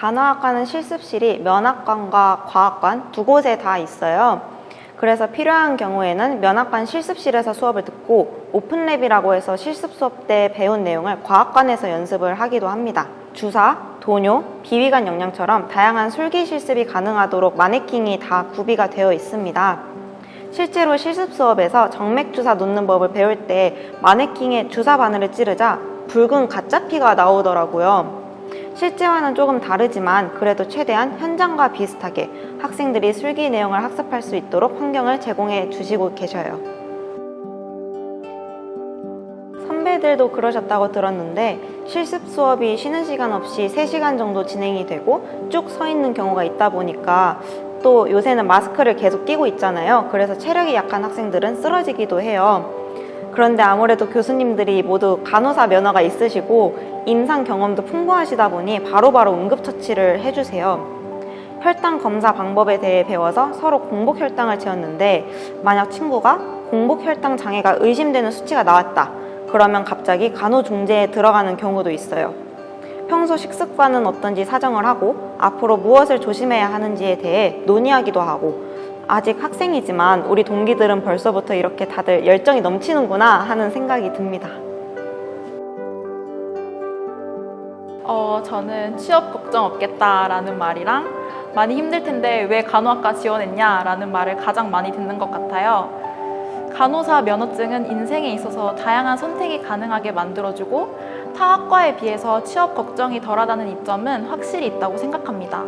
간호학과는 실습실이 면학관과 과학관 두 곳에 다 있어요. 그래서 필요한 경우에는 면학관 실습실에서 수업을 듣고 오픈랩이라고 해서 실습 수업 때 배운 내용을 과학관에서 연습을 하기도 합니다. 주사, 도뇨, 비위관 영양처럼 다양한 술기 실습이 가능하도록 마네킹이 다 구비가 되어 있습니다. 실제로 실습 수업에서 정맥주사 놓는 법을 배울 때 마네킹에 주사 바늘을 찌르자 붉은 가짜 피가 나오더라고요. 실제와는 조금 다르지만 그래도 최대한 현장과 비슷하게 학생들이 술기 내용을 학습할 수 있도록 환경을 제공해 주시고 계셔요. 선배들도 그러셨다고 들었는데 실습 수업이 쉬는 시간 없이 3시간 정도 진행이 되고 쭉 서 있는 경우가 있다 보니까 또 요새는 마스크를 계속 끼고 있잖아요. 그래서 체력이 약한 학생들은 쓰러지기도 해요. 그런데 아무래도 교수님들이 모두 간호사 면허가 있으시고 임상 경험도 풍부하시다 보니 바로바로 응급처치를 해주세요. 혈당 검사 방법에 대해 배워서 서로 공복 혈당을 재었는데 만약 친구가 공복 혈당 장애가 의심되는 수치가 나왔다. 그러면 갑자기 간호중재에 들어가는 경우도 있어요. 평소 식습관은 어떤지 사정을 하고 앞으로 무엇을 조심해야 하는지에 대해 논의하기도 하고 아직 학생이지만 우리 동기들은 벌써부터 이렇게 다들 열정이 넘치는구나 하는 생각이 듭니다. 저는 취업 걱정 없겠다라는 말이랑 많이 힘들 텐데 왜 간호학과 지원했냐라는 말을 가장 많이 듣는 것 같아요. 간호사 면허증은 인생에 있어서 다양한 선택이 가능하게 만들어주고 타 학과에 비해서 취업 걱정이 덜하다는 이점은 확실히 있다고 생각합니다.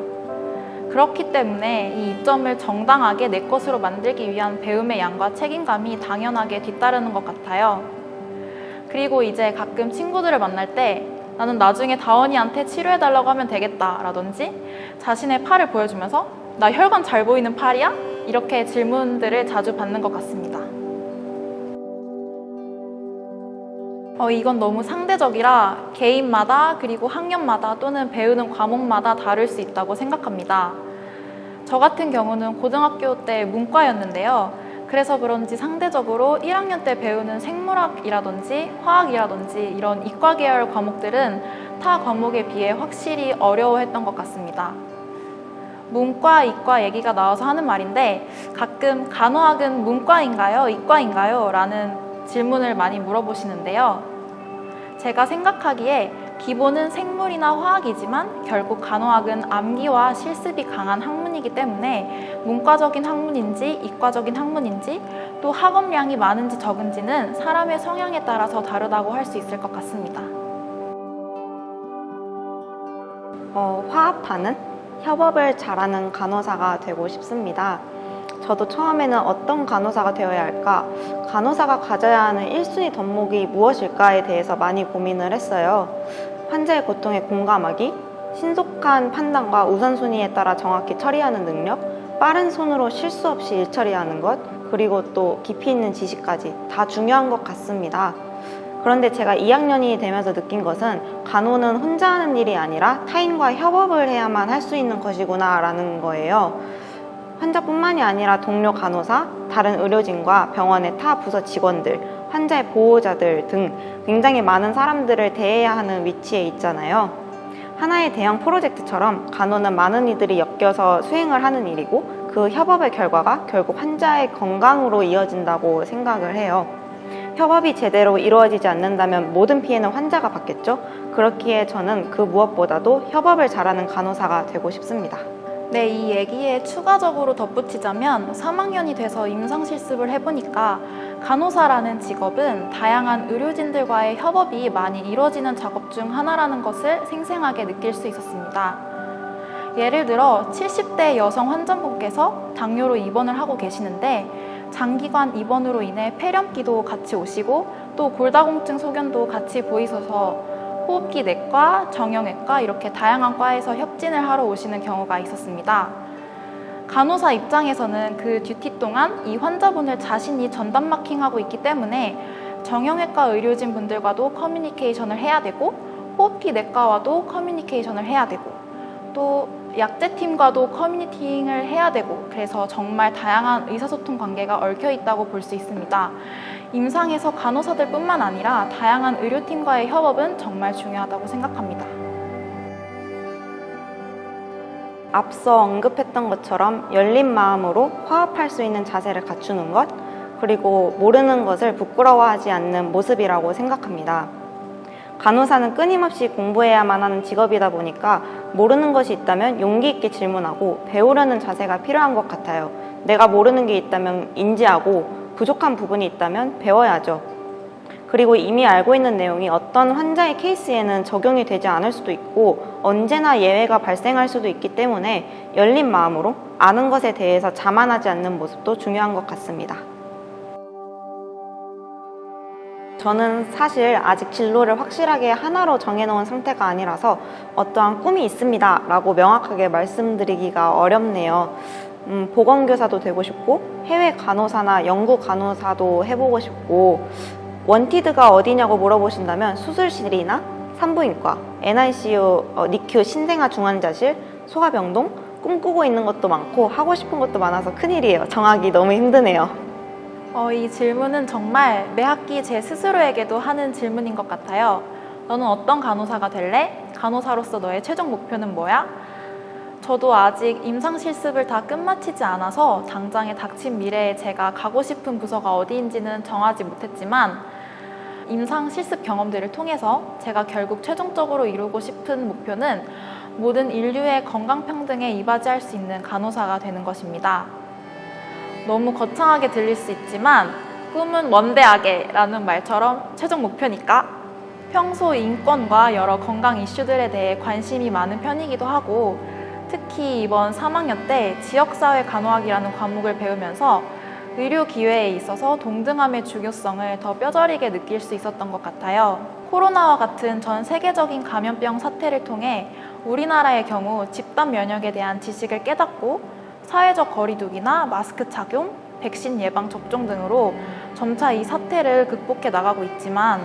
그렇기 때문에 이 이점을 정당하게 내 것으로 만들기 위한 배움의 양과 책임감이 당연하게 뒤따르는 것 같아요. 그리고 이제 가끔 친구들을 만날 때 나는 나중에 다원이한테 치료해달라고 하면 되겠다 라든지 자신의 팔을 보여주면서 나 혈관 잘 보이는 팔이야? 이렇게 질문들을 자주 받는 것 같습니다. 이건 너무 상대적이라 개인마다 그리고 학년마다 또는 배우는 과목마다 다를 수 있다고 생각합니다. 저 같은 경우는 고등학교 때 문과였는데요. 그래서 그런지 상대적으로 1학년 때 배우는 생물학이라든지 화학이라든지 이런 이과 계열 과목들은 타 과목에 비해 확실히 어려워했던 것 같습니다. 문과, 이과 얘기가 나와서 하는 말인데 가끔 간호학은 문과인가요? 이과인가요? 라는 질문을 많이 물어보시는데요. 제가 생각하기에 기본은 생물이나 화학이지만 결국 간호학은 암기와 실습이 강한 학문이기 때문에 문과적인 학문인지 이과적인 학문인지 또 학업량이 많은지 적은지는 사람의 성향에 따라서 다르다고 할 수 있을 것 같습니다. 화합하는 협업을 잘하는 간호사가 되고 싶습니다. 저도 처음에는 어떤 간호사가 되어야 할까, 간호사가 가져야 하는 1순위 덕목이 무엇일까에 대해서 많이 고민을 했어요. 환자의 고통에 공감하기, 신속한 판단과 우선순위에 따라 정확히 처리하는 능력, 빠른 손으로 실수 없이 일 처리하는 것, 그리고 또 깊이 있는 지식까지 다 중요한 것 같습니다. 그런데 제가 2학년이 되면서 느낀 것은 간호는 혼자 하는 일이 아니라 타인과 협업을 해야만 할 수 있는 것이구나 라는 거예요. 환자뿐만이 아니라 동료 간호사, 다른 의료진과 병원의 타 부서 직원들, 환자의 보호자들 등 굉장히 많은 사람들을 대해야 하는 위치에 있잖아요. 하나의 대형 프로젝트처럼 간호는 많은 이들이 엮여서 수행을 하는 일이고 그 협업의 결과가 결국 환자의 건강으로 이어진다고 생각을 해요. 협업이 제대로 이루어지지 않는다면 모든 피해는 환자가 받겠죠? 그렇기에 저는 그 무엇보다도 협업을 잘하는 간호사가 되고 싶습니다. 네, 이 얘기에 추가적으로 덧붙이자면 3학년이 돼서 임상실습을 해보니까 간호사라는 직업은 다양한 의료진들과의 협업이 많이 이루어지는 작업 중 하나라는 것을 생생하게 느낄 수 있었습니다. 예를 들어 70대 여성 환자분께서 당뇨로 입원을 하고 계시는데 장기간 입원으로 인해 폐렴기도 같이 오시고 또 골다공증 소견도 같이 보이셔서 호흡기 내과, 정형외과 이렇게 다양한 과에서 협진을 하러 오시는 경우가 있었습니다. 간호사 입장에서는 그 듀티 동안 이 환자분을 자신이 전담 마킹하고 있기 때문에 정형외과 의료진 분들과도 커뮤니케이션을 해야 되고 호흡기 내과와도 커뮤니케이션을 해야 되고 또 약제팀과도 커뮤니팅을 해야 되고 그래서 정말 다양한 의사소통 관계가 얽혀 있다고 볼 수 있습니다. 임상에서 간호사들 뿐만 아니라 다양한 의료팀과의 협업은 정말 중요하다고 생각합니다. 앞서 언급했던 것처럼 열린 마음으로 화합할 수 있는 자세를 갖추는 것, 그리고 모르는 것을 부끄러워하지 않는 모습이라고 생각합니다. 간호사는 끊임없이 공부해야만 하는 직업이다 보니까 모르는 것이 있다면 용기 있게 질문하고 배우려는 자세가 필요한 것 같아요. 내가 모르는 게 있다면 인지하고 부족한 부분이 있다면 배워야죠. 그리고 이미 알고 있는 내용이 어떤 환자의 케이스에는 적용이 되지 않을 수도 있고 언제나 예외가 발생할 수도 있기 때문에 열린 마음으로 아는 것에 대해서 자만하지 않는 모습도 중요한 것 같습니다. 저는 사실 아직 진로를 확실하게 하나로 정해놓은 상태가 아니라서 어떠한 꿈이 있습니다 라고 명확하게 말씀드리기가 어렵네요. 보건교사도 되고 싶고 해외 간호사나 연구 간호사도 해보고 싶고 원티드가 어디냐고 물어보신다면 수술실이나 산부인과, NICU, NICU 신생아 중환자실, 소아병동 꿈꾸고 있는 것도 많고 하고 싶은 것도 많아서 큰일이에요. 정하기 너무 힘드네요. 이 질문은 정말 매 학기 제 스스로에게도 하는 질문인 것 같아요. 너는 어떤 간호사가 될래? 간호사로서 너의 최종 목표는 뭐야? 저도 아직 임상 실습을 다 끝마치지 않아서 당장에 닥친 미래에 제가 가고 싶은 부서가 어디인지는 정하지 못했지만 임상 실습 경험들을 통해서 제가 결국 최종적으로 이루고 싶은 목표는 모든 인류의 건강평등에 이바지할 수 있는 간호사가 되는 것입니다. 너무 거창하게 들릴 수 있지만 꿈은 원대하게 라는 말처럼 최종 목표니까 평소 인권과 여러 건강 이슈들에 대해 관심이 많은 편이기도 하고 특히 이번 3학년 때 지역사회 간호학이라는 과목을 배우면서 의료 기회에 있어서 동등함의 중요성을 더 뼈저리게 느낄 수 있었던 것 같아요. 코로나와 같은 전 세계적인 감염병 사태를 통해 우리나라의 경우 집단 면역에 대한 지식을 깨닫고 사회적 거리두기나 마스크 착용, 백신 예방 접종 등으로 점차 이 사태를 극복해 나가고 있지만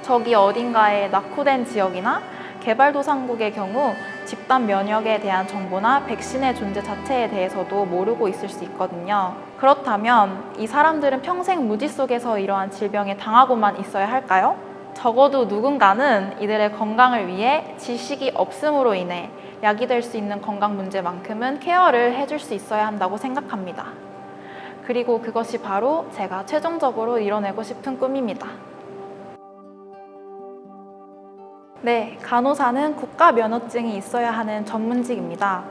저기 어딘가에 낙후된 지역이나 개발도상국의 경우 집단 면역에 대한 정보나 백신의 존재 자체에 대해서도 모르고 있을 수 있거든요. 그렇다면 이 사람들은 평생 무지 속에서 이러한 질병에 당하고만 있어야 할까요? 적어도 누군가는 이들의 건강을 위해 지식이 없음으로 인해 야기될 수 있는 건강 문제만큼은 케어를 해줄 수 있어야 한다고 생각합니다. 그리고 그것이 바로 제가 최종적으로 이뤄내고 싶은 꿈입니다. 네, 간호사는 국가 면허증이 있어야 하는 전문직입니다.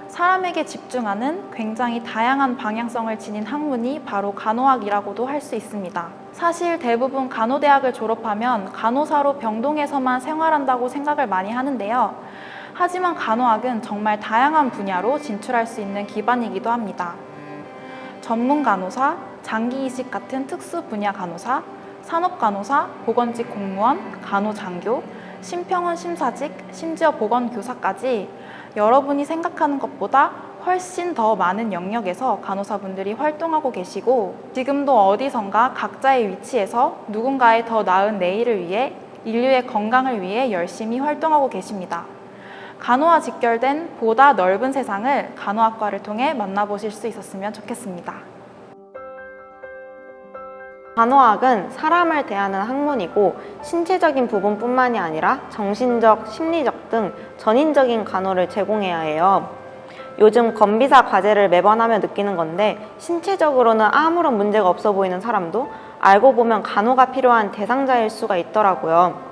사람에게 집중하는 굉장히 다양한 방향성을 지닌 학문이 바로 간호학이라고도 할 수 있습니다. 사실 대부분 간호대학을 졸업하면 간호사로 병동에서만 생활한다고 생각을 많이 하는데요. 하지만 간호학은 정말 다양한 분야로 진출할 수 있는 기반이기도 합니다. 전문 간호사, 장기 이식 같은 특수 분야 간호사, 산업 간호사, 보건직 공무원, 간호장교, 심평원 심사직, 심지어 보건교사까지 여러분이 생각하는 것보다 훨씬 더 많은 영역에서 간호사분들이 활동하고 계시고 지금도 어디선가 각자의 위치에서 누군가의 더 나은 내일을 위해 인류의 건강을 위해 열심히 활동하고 계십니다. 간호와 직결된 보다 넓은 세상을 간호학과를 통해 만나보실 수 있었으면 좋겠습니다. 간호학은 사람을 대하는 학문이고 신체적인 부분뿐만이 아니라 정신적, 심리적 등 전인적인 간호를 제공해야 해요. 요즘 건비사 과제를 매번 하며 느끼는 건데 신체적으로는 아무런 문제가 없어 보이는 사람도 알고 보면 간호가 필요한 대상자일 수가 있더라고요.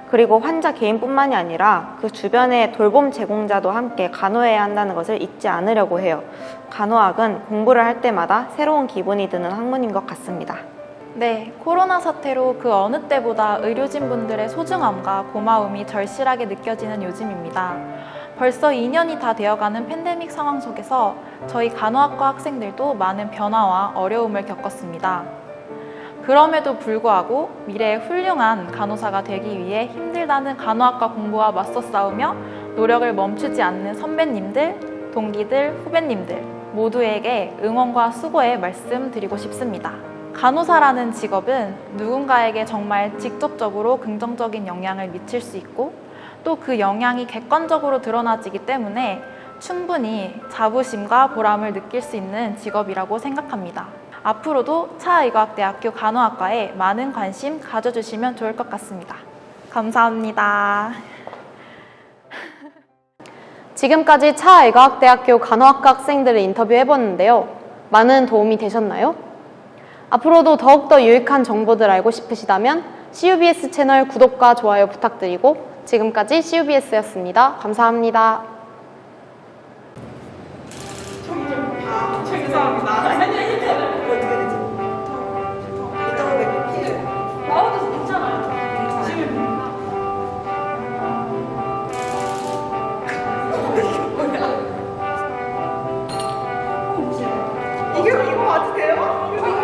그리고 환자 개인뿐만이 아니라 그 주변의 돌봄 제공자도 함께 간호해야 한다는 것을 잊지 않으려고 해요. 간호학은 공부를 할 때마다 새로운 기분이 드는 학문인 것 같습니다. 네, 코로나 사태로 그 어느 때보다 의료진분들의 소중함과 고마움이 절실하게 느껴지는 요즘입니다. 벌써 2년이 다 되어가는 팬데믹 상황 속에서 저희 간호학과 학생들도 많은 변화와 어려움을 겪었습니다. 그럼에도 불구하고 미래의 훌륭한 간호사가 되기 위해 힘들다는 간호학과 공부와 맞서 싸우며 노력을 멈추지 않는 선배님들, 동기들, 후배님들 모두에게 응원과 수고의 말씀 드리고 싶습니다. 간호사라는 직업은 누군가에게 정말 직접적으로 긍정적인 영향을 미칠 수 있고 또 그 영향이 객관적으로 드러나지기 때문에 충분히 자부심과 보람을 느낄 수 있는 직업이라고 생각합니다. 앞으로도 차의과학대학교 간호학과에 많은 관심 가져주시면 좋을 것 같습니다. 감사합니다. 지금까지 차의과학대학교 간호학과 학생들을 인터뷰해봤는데요. 많은 도움이 되셨나요? 앞으로도 더욱더 유익한 정보들 알고 싶으시다면 CUBS 채널 구독과 좋아요 부탁드리고 지금까지 CUBS였습니다. 감사합니다. 이거 맞으세요?